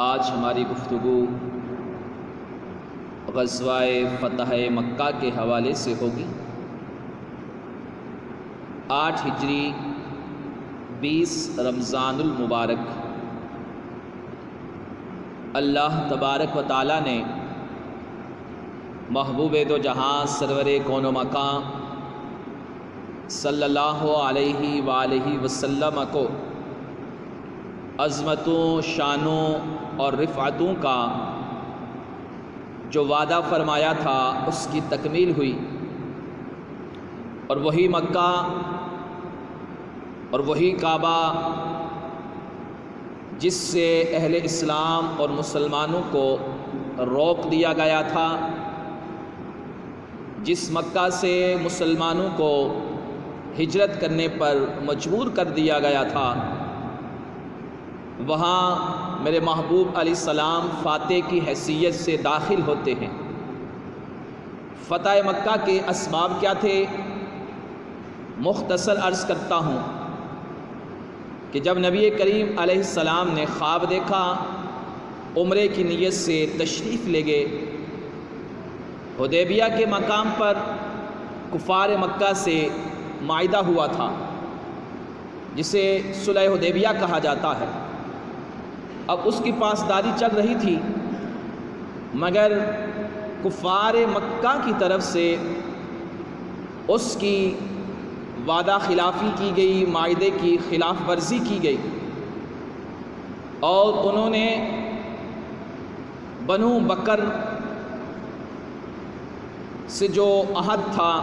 آج ہماری گفتگو غزوہ فتح مکہ کے حوالے سے ہوگی۔ 8 ہجری 20 رمضان المبارک اللہ تبارک و تعالی نے محبوب دو جہاں سرور کون و مکان صلی اللہ علیہ وآلہ وسلم کو عظمتوں، شانوں اور رفعتوں کا جو وعدہ فرمایا تھا اس کی تکمیل ہوئی، اور وہی مکہ اور وہی کعبہ جس سے اہل اسلام اور مسلمانوں کو روک دیا گیا تھا، جس مکہ سے مسلمانوں کو ہجرت کرنے پر مجبور کر دیا گیا تھا، وہاں میرے محبوب علیہ السلام فاتح کی حیثیت سے داخل ہوتے ہیں۔ فتح مکہ کے اسباب کیا تھے؟ مختصر عرض کرتا ہوں کہ جب نبی کریم علیہ السلام نے خواب دیکھا، عمرے کی نیت سے تشریف لے گئے، حدیبیہ کے مقام پر کفار مکہ سے معاہدہ ہوا تھا جسے صلح حدیبیہ کہا جاتا ہے۔ اب اس کی پاسداری چل رہی تھی، مگر کفار مکہ کی طرف سے اس کی وعدہ خلافی کی گئی، معاہدے کی خلاف ورزی کی گئی، اور انہوں نے بنو بکر سے جو عہد تھا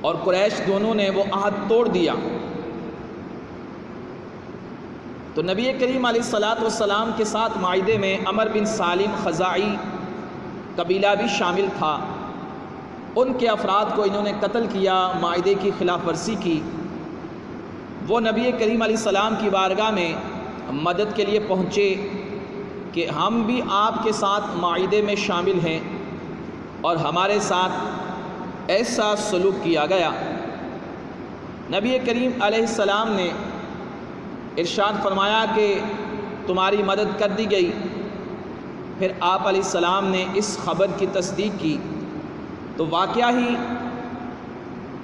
اور قریش دونوں نے وہ عہد توڑ دیا۔ تو نبی کریم علیہ السلام کے ساتھ معاہدے میں عمر بن سالم خزاعی قبیلہ بھی شامل تھا۔ ان کے افراد کو انہوں نے قتل کیا، معاہدے کی خلاف ورزی کی۔ وہ نبی کریم علیہ السلام کی بارگاہ میں مدد کے لیے پہنچے کہ ہم بھی آپ کے ساتھ معاہدے میں شامل ہیں اور ہمارے ساتھ ایسا سلوک کیا گیا۔ نبی کریم علیہ السلام نے ارشاد فرمایا کہ تمہاری مدد کر دی گئی۔ پھر آپ علیہ السلام نے اس خبر کی تصدیق کی تو واقعہ ہی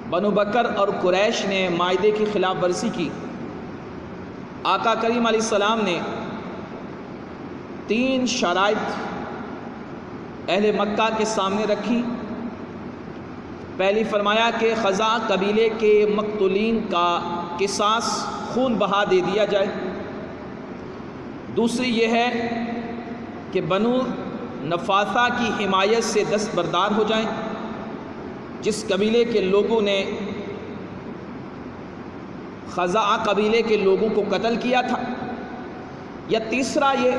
بنو بکر اور قریش نے معاہدے کی خلاف ورزی کی۔ آقا کریم علیہ السلام نے 3 شرائط اہل مکہ کے سامنے رکھی۔ پہلی فرمایا کہ خزاع قبیلے کے مقتولین کا قصاص خون بہا دے دیا جائے۔ دوسری یہ ہے کہ بنو نفاثہ کی حمایت سے دستبردار ہو جائیں، جس قبیلے کے لوگوں نے خزاع قبیلے کے لوگوں کو قتل کیا تھا۔ یا تیسرا یہ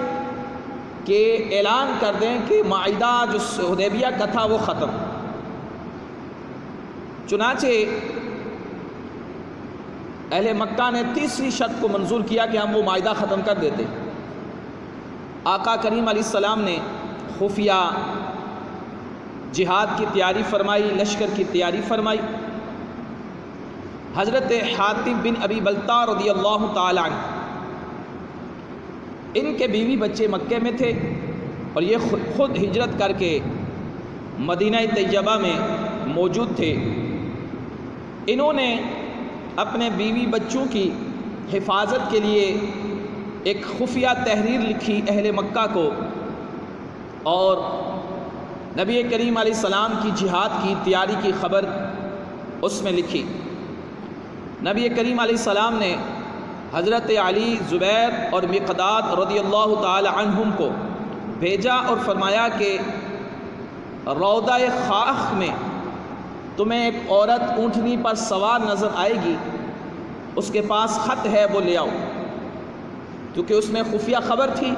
کہ اعلان کر دیں کہ معاہدہ جو حدیبیہ کا تھا وہ ختم۔ چنانچہ اہل مکہ نے تیسری شرط کو منظور کیا کہ ہم وہ معاہدہ ختم کر دیتے۔ آقا کریم علیہ السلام نے خفیہ جہاد کی تیاری فرمائی، لشکر کی تیاری فرمائی۔ حضرت حاتب بن ابی بلتع رضی اللہ تعالی عنہ، ان کے بیوی بچے مکے میں تھے اور یہ خود ہجرت کر کے مدینہ طیبہ میں موجود تھے۔ انہوں نے اپنے بیوی بچوں کی حفاظت کے لیے ایک خفیہ تحریر لکھی اہل مکہ کو، اور نبی کریم علیہ السلام کی جہاد کی تیاری کی خبر اس میں لکھی۔ نبی کریم علیہ السلام نے حضرت علی، زبیر اور مقداد رضی اللہ تعالی عنہم کو بھیجا اور فرمایا کہ روضہ خاخ میں تمہیں ایک عورت اونٹنی پر سوار نظر آئے گی، اس کے پاس خط ہے، وہ لے آؤ، کیونکہ اس میں خفیہ خبر تھی۔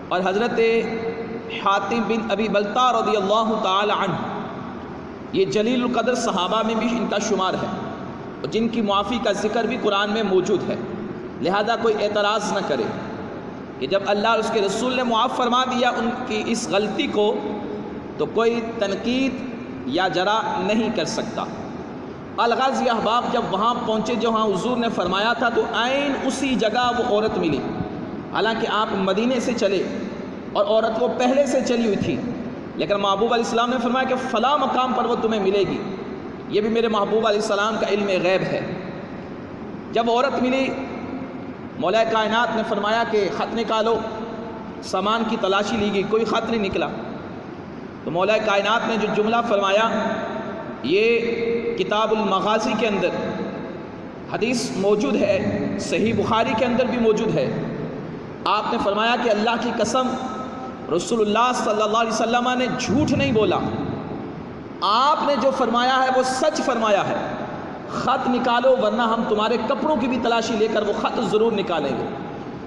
اور حضرت حاتب بن ابی بلتع رضی اللہ تعالی عنہ یہ جلیل القدر صحابہ میں بھی ان کا شمار ہے، اور جن کی معافی کا ذکر بھی قرآن میں موجود ہے، لہذا کوئی اعتراض نہ کرے کہ جب اللہ اور اس کے رسول نے معاف فرما دیا ان کی اس غلطی کو تو کوئی تنقید یا جرا نہیں کر سکتا۔ الغازی احباب جب وہاں پہنچے جہاں حضور نے فرمایا تھا تو عین اسی جگہ وہ عورت ملی۔ حالانکہ آپ مدینے سے چلے اور عورت وہ پہلے سے چلی ہوئی تھی، لیکن محبوب علیہ السلام نے فرمایا کہ فلاں مقام پر وہ تمہیں ملے گی۔ یہ بھی میرے محبوب علیہ السلام کا علم غیب ہے۔ جب عورت ملی، مولا کائنات نے فرمایا کہ خط نکالو، سامان کی تلاشی لی گئی، کوئی خط نہیں نکلا۔ تو مولا کائنات نے جو جملہ فرمایا، یہ کتاب المغازی کے اندر حدیث موجود ہے، صحیح بخاری کے اندر بھی موجود ہے۔ آپ نے فرمایا کہ اللہ کی قسم، رسول اللہ صلی اللہ علیہ وسلم نے جھوٹ نہیں بولا، آپ نے جو فرمایا ہے وہ سچ فرمایا ہے، خط نکالو ورنہ ہم تمہارے کپڑوں کی بھی تلاشی لے کر وہ خط ضرور نکالیں گے،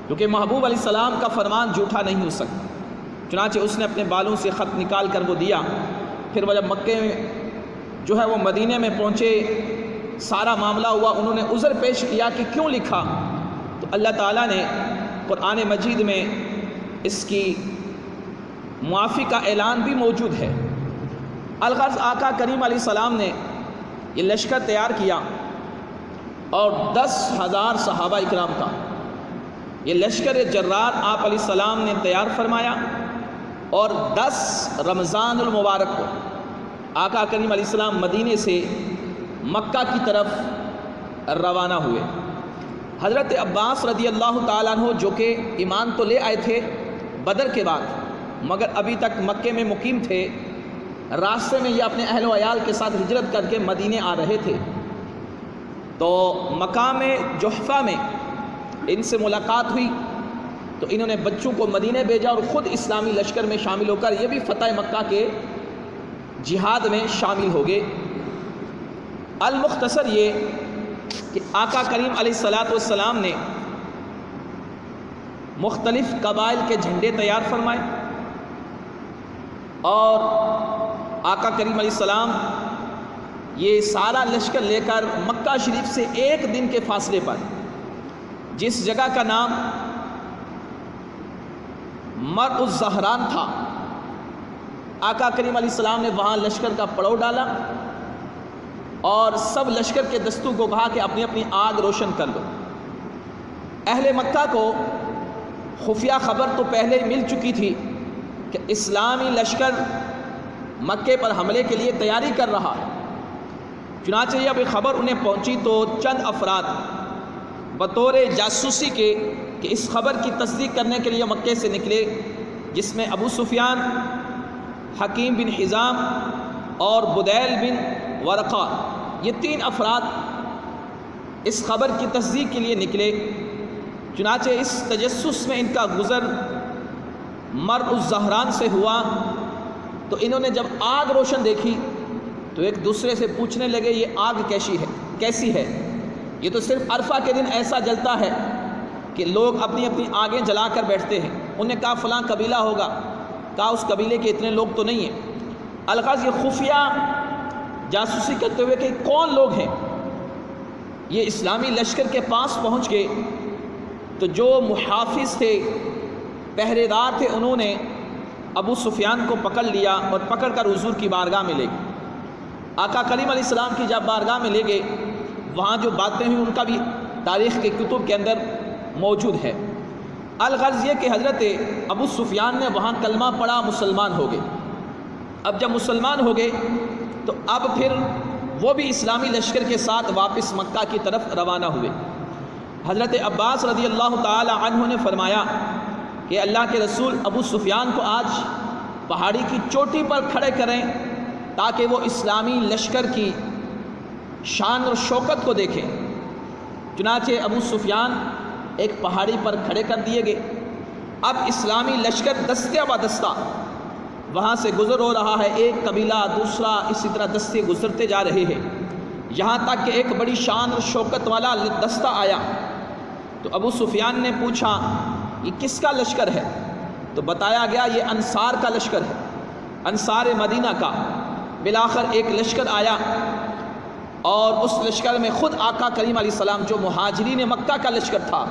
کیونکہ محبوب علیہ السلام کا فرمان جھوٹا نہیں ہو سکتا۔ چنانچہ اس نے اپنے بالوں سے خط نکال کر وہ دیا۔ پھر وہ جب مکے میں جو ہے وہ مدینے میں پہنچے، سارا معاملہ ہوا، انہوں نے عذر پیش کیا کہ کیوں لکھا، تو اللہ تعالیٰ نے قرآن مجید میں اس کی معافی کا اعلان بھی موجود ہے۔ الغرض آقا کریم علیہ السلام نے یہ لشکر تیار کیا اور 10,000 صحابہ اکرام کا یہ لشکر جرار آپ علیہ السلام نے تیار فرمایا، اور 10 رمضان المبارک کو آقا کریم علیہ السلام مدینے سے مکہ کی طرف روانہ ہوئے۔ حضرت عباس رضی اللہ تعالیٰ عنہ جو کہ ایمان تو لے آئے تھے بدر کے بعد، مگر ابھی تک مکے میں مقیم تھے، راستے میں یہ اپنے اہل و عیال کے ساتھ ہجرت کر کے مدینے آ رہے تھے، تو مقام جحفہ میں ان سے ملاقات ہوئی، تو انہوں نے بچوں کو مدینے بھیجا اور خود اسلامی لشکر میں شامل ہو کر یہ بھی فتح مکہ کے جہاد میں شامل ہو گئے۔ المختصر یہ کہ آقا کریم علیہ السلام نے مختلف قبائل کے جھنڈے تیار فرمائے، اور آقا کریم علیہ السلام یہ سارا لشکر لے کر مکہ شریف سے 1 دن کے فاصلے پر جس جگہ کا نام مرء الزہران تھا، آقا کریم علیہ السلام نے وہاں لشکر کا پڑاؤ ڈالا اور سب لشکر کے دستوں کو کہا کہ اپنی اپنی آگ روشن کر لو۔ اہل مکہ کو خفیہ خبر تو پہلے مل چکی تھی کہ اسلامی لشکر مکے پر حملے کے لیے تیاری کر رہا ہے، چنانچہ جب خبر انہیں پہنچی تو چند افراد بطور جاسوسی کے کہ اس خبر کی تصدیق کرنے کے لیے مکے سے نکلے، جس میں ابو سفیان، حکیم بن حزام اور بدیل بن ورقہ، یہ 3 افراد اس خبر کی تصدیق کے لیے نکلے۔ چنانچہ اس تجسس میں ان کا گزر مرء الزہران سے ہوا، تو انہوں نے جب آگ روشن دیکھی تو ایک دوسرے سے پوچھنے لگے یہ آگ کیسی ہے؟ یہ تو صرف عرفہ کے دن ایسا جلتا ہے کہ لوگ اپنی اپنی آگیں جلا کر بیٹھتے ہیں۔ انہوں نے کہا فلاں قبیلہ ہوگا، کہا اس قبیلے کے اتنے لوگ تو نہیں ہیں۔ الغرض یہ خفیہ جاسوسی کرتے ہوئے کہ کون لوگ ہیں، یہ اسلامی لشکر کے پاس پہنچ گئے تو جو محافظ تھے، پہرے دار تھے، انہوں نے ابو سفیان کو پکڑ لیا اور پکڑ کر حضور کی بارگاہ میں لے گئے۔ آقا کریم علیہ السلام کی جب بارگاہ میں لے گئے، وہاں جو باتیں ہوئی ان کا بھی تاریخ کے کتب کے اندر موجود ہے۔ الغرض یہ کہ حضرت ابو سفیان نے وہاں کلمہ پڑھا، مسلمان ہو گئے۔ اب جب مسلمان ہو گئے تو اب پھر وہ بھی اسلامی لشکر کے ساتھ واپس مکہ کی طرف روانہ ہوئے۔ حضرت عباس رضی اللہ تعالی عنہ نے فرمایا کہ اللہ کے رسول ابو سفیان کو آج پہاڑی کی چوٹی پر کھڑے کریں تاکہ وہ اسلامی لشکر کی شان اور شوکت کو دیکھیں۔ چنانچہ ابو سفیان ایک پہاڑی پر کھڑے کر دیے گئے۔ اب اسلامی لشکر دستہ بہ دستہ وہاں سے گزر ہو رہا ہے، ایک قبیلہ دوسرا، اسی طرح دستے گزرتے جا رہے ہیں، یہاں تک کہ ایک بڑی شان اور شوکت والا دستہ آیا۔ تو ابو سفیان نے پوچھا یہ کس کا لشکر ہے؟ تو بتایا گیا یہ انصار کا لشکر ہے، انصار مدینہ کا۔ بالآخر ایک لشکر آیا اور اس لشکر میں خود آقا کریم علیہ السلام، جو مہاجرین مکہ کا لشکر تھا،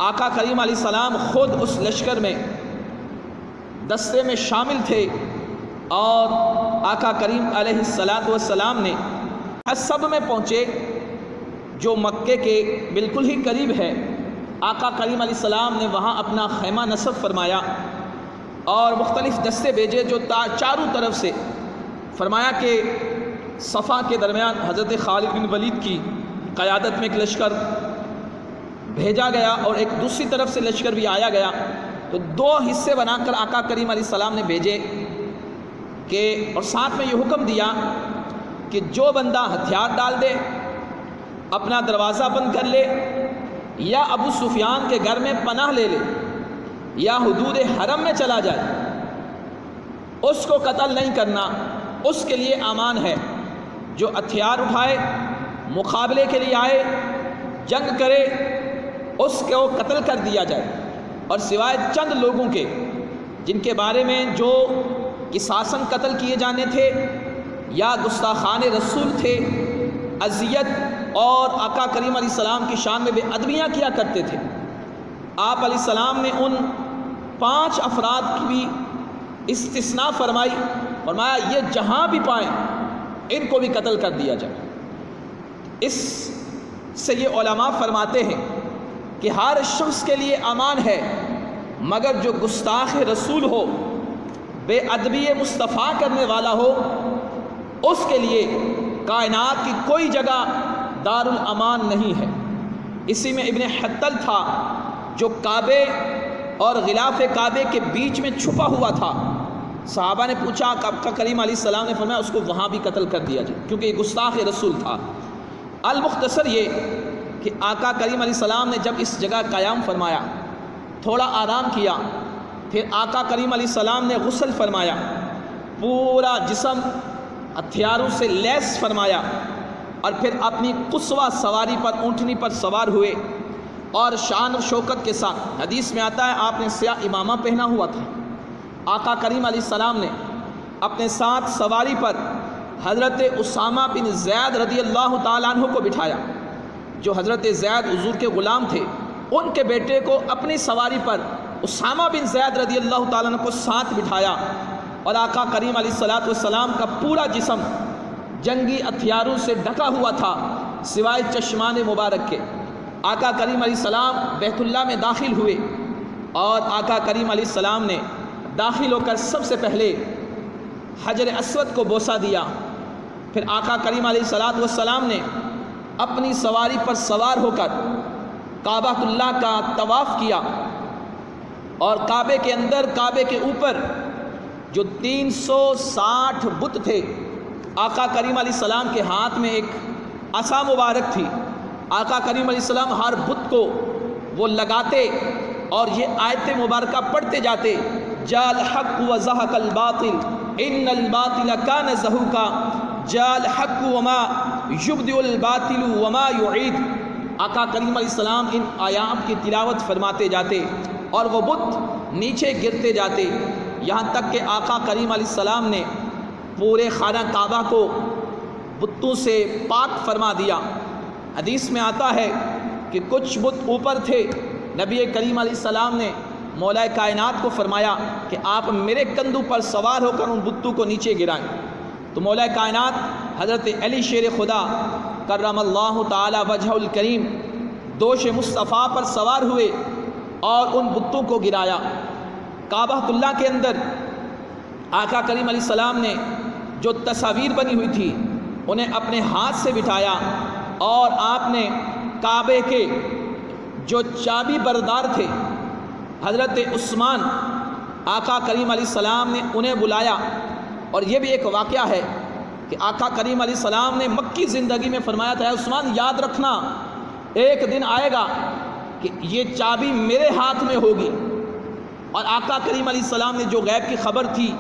آقا کریم علیہ السلام خود اس لشکر میں دستے میں شامل تھے، اور آقا کریم علیہ السلام نے حسب میں پہنچے جو مکے کے بالکل ہی قریب ہے، آقا کریم علیہ السلام نے وہاں اپنا خیمہ نصب فرمایا اور مختلف دستے بھیجے جو چاروں طرف سے، فرمایا کہ صفا کے درمیان حضرت خالد بن ولید کی قیادت میں ایک لشکر بھیجا گیا اور ایک دوسری طرف سے لشکر بھی آیا گیا، تو دو حصے بنا کر آقا کریم علیہ السلام نے بھیجے کہ اور ساتھ میں یہ حکم دیا کہ جو بندہ ہتھیار ڈال دے، اپنا دروازہ بند کر لے، یا ابو سفیان کے گھر میں پناہ لے لے، یا حدود حرم میں چلا جائے، اس کو قتل نہیں کرنا، اس کے لیے امان ہے۔ جو ہتھیار اٹھائے، مقابلے کے لیے آئے، جنگ کرے، اس کو قتل کر دیا جائے، اور سوائے چند لوگوں کے جن کے بارے میں جو قصاصاً قتل کیے جانے تھے یا گستاخان رسول تھے، اذیت اور آقا کریم علیہ السلام کی شان میں بے ادبیاں کیا کرتے تھے، آپ علیہ السلام نے ان 5 افراد کی بھی استثناء فرمائی، فرمایا یہ جہاں بھی پائیں ان کو بھی قتل کر دیا جائے۔ اس سے یہ علماء فرماتے ہیں کہ ہر شخص کے لیے امان ہے، مگر جو گستاخ رسول ہو، بے ادبی مصطفیٰ کرنے والا ہو، اس کے لیے کائنات کی کوئی جگہ دارالامان نہیں ہے۔ اسی میں ابن حتل تھا جو کعبے اور غلاف کعبے کے بیچ میں چھپا ہوا تھا، صحابہ نے پوچھا، آقا کریم علیہ السلام نے فرمایا اس کو وہاں بھی قتل کر دیا جائے کیونکہ یہ گستاخ رسول تھا۔ المختصر یہ کہ آقا کریم علیہ السلام نے جب اس جگہ قیام فرمایا، تھوڑا آرام کیا، پھر آقا کریم علیہ السلام نے غسل فرمایا، پورا جسم ہتھیاروں سے لیس فرمایا، اور پھر اپنی قصوہ سواری پر، اونٹنی پر سوار ہوئے اور شان و شوکت کے ساتھ، حدیث میں آتا ہے آپ نے سیاہ امامہ پہنا ہوا تھا، آقا کریم علیہ السلام نے اپنے ساتھ سواری پر حضرت اسامہ بن زید رضی اللہ تعالیٰ عنہ کو بٹھایا، جو حضرت زید حضور کے غلام تھے، ان کے بیٹے کو اپنی سواری پر اسامہ بن زید رضی اللہ تعالیٰ عنہ کو ساتھ بٹھایا، اور آقا کریم علیہ السلام کا پورا جسم جنگی ہتھیاروں سے ڈھکا ہوا تھا سوائے چشمان مبارک کے۔ آقا کریم علیہ السلام بیت اللہ میں داخل ہوئے، اور آقا کریم علیہ السلام نے داخل ہو کر سب سے پہلے حجر اسود کو بوسہ دیا، پھر آقا کریم علیہ السلام نے اپنی سواری پر سوار ہو کر کعبہ اللہ کا طواف کیا، اور کعبے کے اندر، کعبے کے اوپر جو 360 بت تھے، آقا کریم علیہ السلام کے ہاتھ میں ایک عصا مبارک تھی، آقا کریم علیہ السلام ہر بت کو وہ لگاتے اور یہ آیت مبارکہ پڑھتے جاتے، جاء الحق وزهق الباطل ان الباطل كان زهوقا جاء الحق وما يبدئ الباطل وما يعيد۔ آقا کریم علیہ السلام ان آیات کی تلاوت فرماتے جاتے اور وہ بت نیچے گرتے جاتے، یہاں تک کہ آقا کریم علیہ السلام نے پورے خانہ کعبہ کو بتوں سے پاک فرما دیا۔ حدیث میں آتا ہے کہ کچھ بت اوپر تھے، نبی کریم علیہ السلام نے مولا کائنات کو فرمایا کہ آپ میرے کندھوں پر سوار ہو کر ان بتوں کو نیچے گرائیں، تو مولا کائنات حضرت علی شیر خدا کرم اللہ تعالی وجہ الکریم دوش مصطفیٰ پر سوار ہوئے اور ان بتوں کو گرایا۔ کعبہ اللہ کے اندر آقا کریم علیہ السلام نے جو تصاویر بنی ہوئی تھی انہیں اپنے ہاتھ سے بٹھایا، اور آپ نے کعبے کے جو چابی بردار تھے حضرت عثمان، آقا کریم علیہ السلام نے انہیں بلایا، اور یہ بھی ایک واقعہ ہے کہ آقا کریم علیہ السلام نے مکی زندگی میں فرمایا تھا، عثمان یاد رکھنا ایک دن آئے گا کہ یہ چابی میرے ہاتھ میں ہوگی، اور آقا کریم علیہ السلام نے جو غیب کی خبر تھی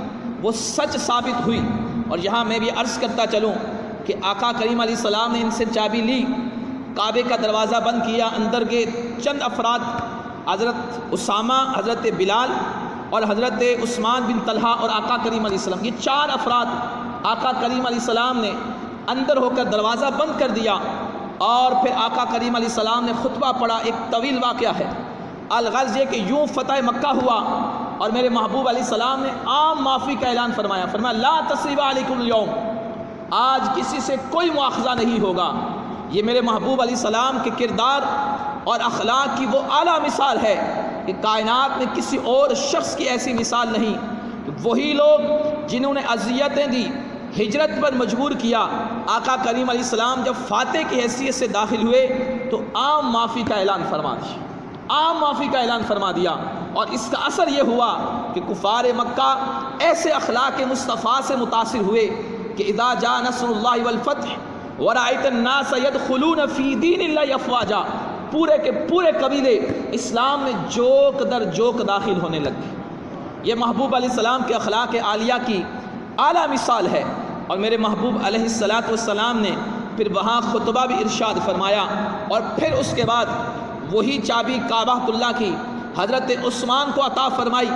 وہ سچ ثابت ہوئی۔ اور یہاں میں بھی عرض کرتا چلوں کہ آقا کریم علیہ السلام نے ان سے چابی لی، کعبے کا دروازہ بند کیا، اندر کے چند افراد حضرت اسامہ، حضرت بلال اور حضرت عثمان بن طلحہ اور آقا کریم علیہ السلام، یہ 4 افراد آقا کریم علیہ السلام نے اندر ہو کر دروازہ بند کر دیا، اور پھر آقا کریم علیہ السلام نے خطبہ پڑھا۔ ایک طویل واقعہ ہے، الغرض یہ کہ یوں فتح مکہ ہوا اور میرے محبوب علیہ السلام نے عام معافی کا اعلان فرمایا، لا تثریب علیکم اليوم، آج کسی سے کوئی مواخذہ نہیں ہوگا۔ یہ میرے محبوب علیہ السلام کے کردار اور اخلاق کی وہ اعلیٰ مثال ہے کہ کائنات میں کسی اور شخص کی ایسی مثال نہیں۔ وہی لوگ جنہوں نے اذیتیں دی، ہجرت پر مجبور کیا، آقا کریم علیہ السلام جب فاتح کی حیثیت سے داخل ہوئے تو عام معافی کا اعلان فرما دیا، عام معافی کا اعلان فرما دیا، اور اس کا اثر یہ ہوا کہ کفار مکہ ایسے اخلاق مصطفیٰ سے متاثر ہوئے کہ اذا جاء نصر اللہ والفتح ورأیت الناس يدخلون فی دین اللہ افواجا، پورے کے پورے قبیلے اسلام میں جوک در جوک داخل ہونے لگے۔ یہ محبوب علیہ السلام کے اخلاق عالیہ کی اعلیٰ مثال ہے۔ اور میرے محبوب علیہ السلام نے پھر وہاں خطبہ بھی ارشاد فرمایا، اور پھر اس کے بعد وہی چابی کعبہ اللہ کی حضرت عثمان کو عطا فرمائی،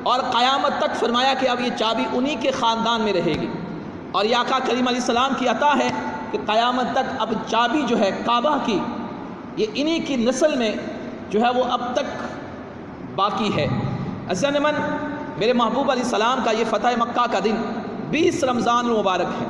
اور قیامت تک فرمایا کہ اب یہ چابی انہی کے خاندان میں رہے گی، اور یہ آقا کریم علیہ السلام کی عطا ہے کہ قیامت تک اب چابی جو ہے کعبہ کی یہ انہی کی نسل میں جو ہے وہ اب تک باقی ہے۔ عزیزان من، میرے محبوب علیہ السلام کا یہ فتح مکہ کا دن 20 رمضان المبارک ہے۔